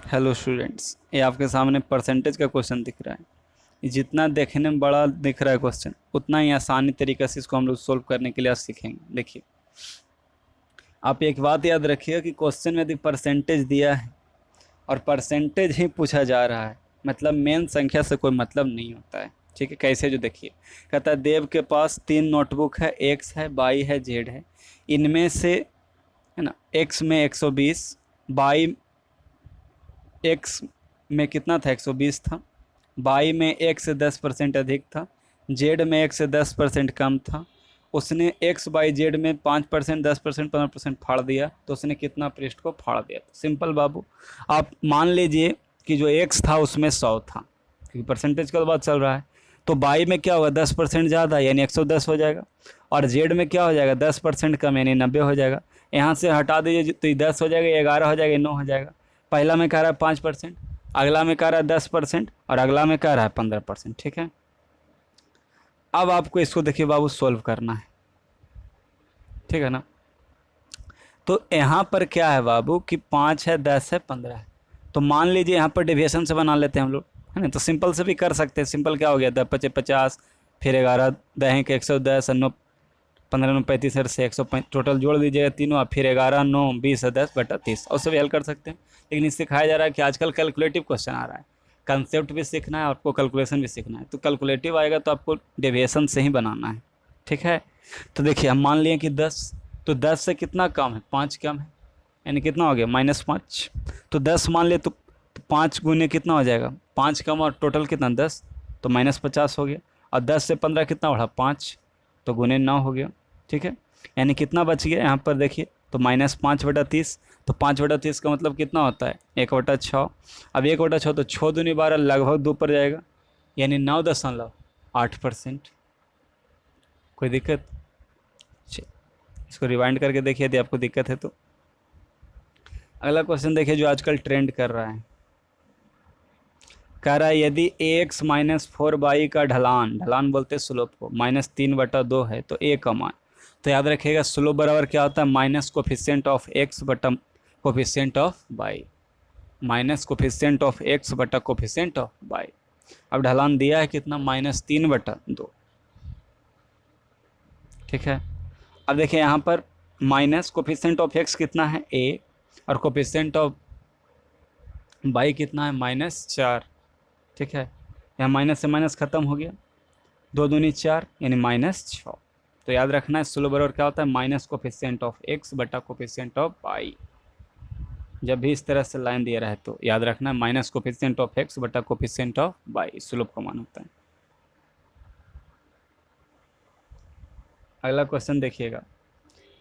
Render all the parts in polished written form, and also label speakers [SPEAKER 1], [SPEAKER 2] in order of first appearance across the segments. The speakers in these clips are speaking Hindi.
[SPEAKER 1] हेलो स्टूडेंट्स, ये आपके सामने परसेंटेज का क्वेश्चन दिख रहा है। ये जितना देखने में बड़ा दिख रहा है क्वेश्चन, उतना ही आसानी तरीके से इसको हम लोग सोल्व करने के लिए आज सीखेंगे। देखिए, आप एक बात याद रखिएगा कि क्वेश्चन में यदि परसेंटेज दिया है और परसेंटेज ही पूछा जा रहा है, मतलब मेन संख्या से कोई मतलब नहीं होता है। ठीक है, कैसे? जो देखिए, कहता है देव के पास 3 नोटबुक है, एक्स है, वाई है, जेड है। इनमें से, है ना, एक्स में 120, वाई एक्स में कितना था, 120 था, वाई में 1 से 10% अधिक था, जेड में 1 से 10% कम था। उसने एक्स बाई जेड में 5%, 10%, 15% फाड़ दिया, तो उसने कितना पृष्ठ को फाड़ दिया? तो सिंपल बाबू, आप मान लीजिए कि जो एक्स था उसमें 100 था, क्योंकि परसेंटेज का बात चल रहा है। तो बाई में क्या होगा, 10% ज़्यादा यानी 110 हो जाएगा, और जेड में क्या हो जाएगा, 10% कम यानी 90 हो जाएगा। यहाँ से हटा दीजिए तो ये 10 हो जाएगा, ये 11 हो जाएगा, 9 हो जाएगा। पहला में कह रहा है 5%, अगला में कह रहा है 10%, और अगला में कह रहा है 15%। ठीक है, अब आपको इसको देखिए बाबू सोल्व करना है, ठीक है ना। तो यहाँ पर क्या है बाबू कि 5 है, 10 है, 15 है। तो मान लीजिए यहाँ पर डेविएशन से बना लेते हैं हम लोग, है ना। तो सिंपल से भी कर सकते हैं। सिंपल क्या हो गया, 10 × 50, फिर 11 दहें के 110, 9 15 9 35 से 105, टोटल जोड़ दीजिएगा तीनों, और फिर 11 9 20 10/30, और भी हल कर सकते हैं। लेकिन इससे सिखाया जा रहा है कि आजकल कैलकुलेटिव क्वेश्चन आ रहा है, कंसेप्ट भी सीखना है, आपको कैलकुलेशन भी सीखना है। तो कैलकुलेटिव आएगा तो आपको डेविएशन से ही बनाना है, ठीक है। तो देखिए, हम मान लिए कि 10, तो 10 से कितना कम है, 5 कम है, यानी कितना हो गया, -5। तो 10 मान लिए तो 5 गुने कितना हो जाएगा, 5 कम और टोटल कितना 10, तो -50 हो गया। और 10 से 15 कितना बढ़ा, 5, तो गुने 9 हो गया। ठीक है, यानी कितना बच गया यहाँ पर देखिए, तो -5/30। तो 5/30 का मतलब कितना होता है, 1/6। अब 1/6 तो 6 दूनी 12, लगभग 2 पर जाएगा, यानी 9.8%। कोई दिक्कत? इसको रिवाइंड करके देखिए यदि आपको दिक्कत है तो। अगला क्वेश्चन देखिए जो आजकल ट्रेंड कर रहा है, कह रहा है यदि ax - 4y का ढलान, ढलान बोलते हैं स्लोप को, -3/2 है, तो a का मान। तो याद रखिएगा स्लोप बराबर क्या होता है, माइनस कोफिशिएंट ऑफ x बटा coefficient of y, minus coefficient of x बटा कोफिशिएंट ऑफ y। अब ढलान दिया है कितना, -3/2। ठीक है, अब देखिए यहाँ पर माइनस कोफिशिएंट ऑफ x कितना है, a, और कोफिशिएंट ऑफ y कितना है, -4। ठीक है, यहाँ माइनस से माइनस खत्म हो गया, 2 दूनी 4 यानी -6। तो याद रखना है स्लोप बराबर क्या होता है, माइनस कोफिशिएंट ऑफ x बटा कोफिशिएंट ऑफ y। जब भी इस तरह से लाइन दिया रहे तो याद रखना है माइनस कोफिशिएंट ऑफ x बटा कोफिशिएंट ऑफ y स्लोप का मान होता है। अगला क्वेश्चन देखिएगा,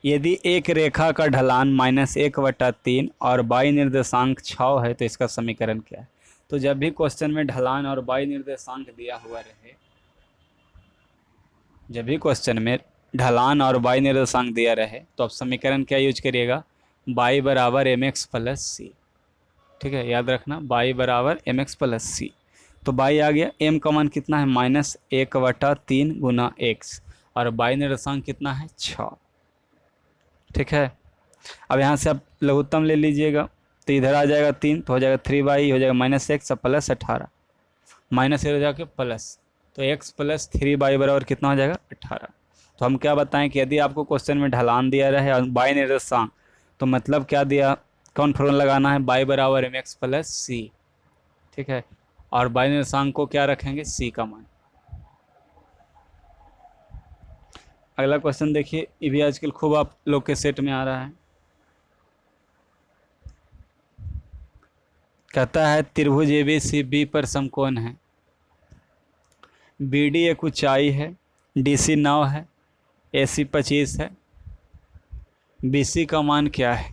[SPEAKER 1] यदि एक रेखा का ढलान -1/3 और y निर्देशांक 6 है तो इसका समीकरण क्या है। तो जब भी क्वेश्चन में ढलान और y निर्देशांक दिया हुआ रहे, जब भी क्वेश्चन में ढलान और y निर्देशांक दिया रहे, तो आप समीकरण क्या यूज करिएगा, y बराबर mx प्लस सी। ठीक है, याद रखना y बराबर mx प्लस सी। तो y आ गया, m का मान कितना है, -1/3 गुना x, और y निर्देशांक कितना है, 6। ठीक है, अब यहाँ से आप लघुत्तम ले लीजिएगा, तो इधर आ जाएगा 3, तो हो जाएगा 3y, हो जाएगा -x प्लस 18, माइनस हो जाएगा प्लस, तो x प्लस 3y बराबर कितना हो जाएगा, 18। तो हम क्या बताएं कि यदि आपको क्वेश्चन में ढलान दिया रहे और y निर्देशांक, तो मतलब क्या दिया, कौन फॉर्मूला लगाना है, y बराबर mx प्लस सी। ठीक है, और y निर्देशांक को क्या रखेंगे, c का मान। अगला क्वेश्चन देखिए, ये भी आजकल खूब आप लोग के सेट में आ रहा है। कहता है त्रिभुज ABCB पर समकोण है, BD एक ऊंचाई है, DC 9 है, AC 25 है, BC का मान क्या है।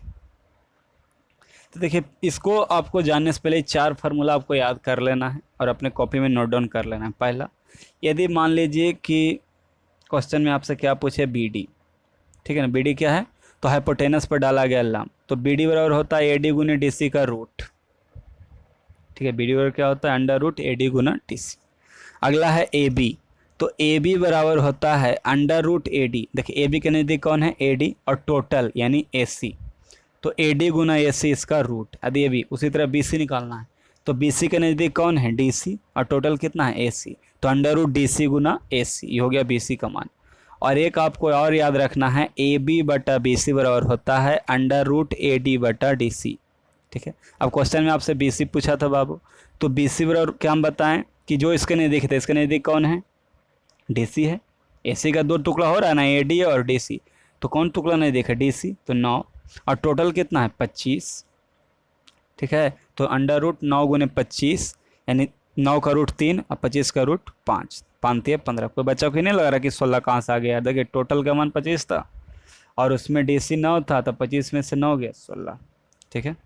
[SPEAKER 1] तो देखिए, इसको आपको जानने से पहले 4 फार्मूला आपको याद कर लेना है और अपने कॉपी में नोट डाउन कर लेना है। पहला, यदि मान लीजिए कि क्वेश्चन में आपसे क्या पूछे, BD, ठीक है ना, BD क्या है, तो हाइपोटेनस पर डाला गया लंब, तो BD बराबर होता है AD गुने DC का रूट। ठीक है, BD बराबर क्या होता है, √AD गुना DC। अगला है AB, तो AB बराबर होता है √AD। देखिए AB के नज़दीक कौन है, AD, और टोटल यानी AC, तो ए डी गुना ए सी इसका रूट। यदि ये भी उसी तरह बी सी निकालना है तो बी सी के नज़दीक कौन है, डी सी, और टोटल कितना है ए सी, तो अंडर रूट डी सी गुना ए सी, ये हो गया बी सी का मान। और एक आपको और याद रखना है, ए बी बटा बी सी बराबर होता है अंडर रूट ए डी बटा डी सी। ठीक है, अब क्वेश्चन में आपसे बी सी पूछा था बाबू, तो बी सी बराबर क्या हम बताएं कि जो इसके नज़दीक थे, इसके नज़दीक कौन है, डी सी है। ए सी का दो टुकड़ा हो रहा है ना, ए डी और डी सी, तो कौन टुकड़ा नहीं देखा, डी सी, तो 9, और टोटल कितना है 25। ठीक है, तो अंडर रूट 9 गुने 25 यानी 9 का रूट 3 और 25 का रूट 5, 5 3 15। कोई बच्चा को नहीं लग रहा कि 16 कहाँ से आ गया, देखिए टोटल का मान 25 था और उसमें डी सी 9 था, तो 25 में से 9 गया 16। ठीक है।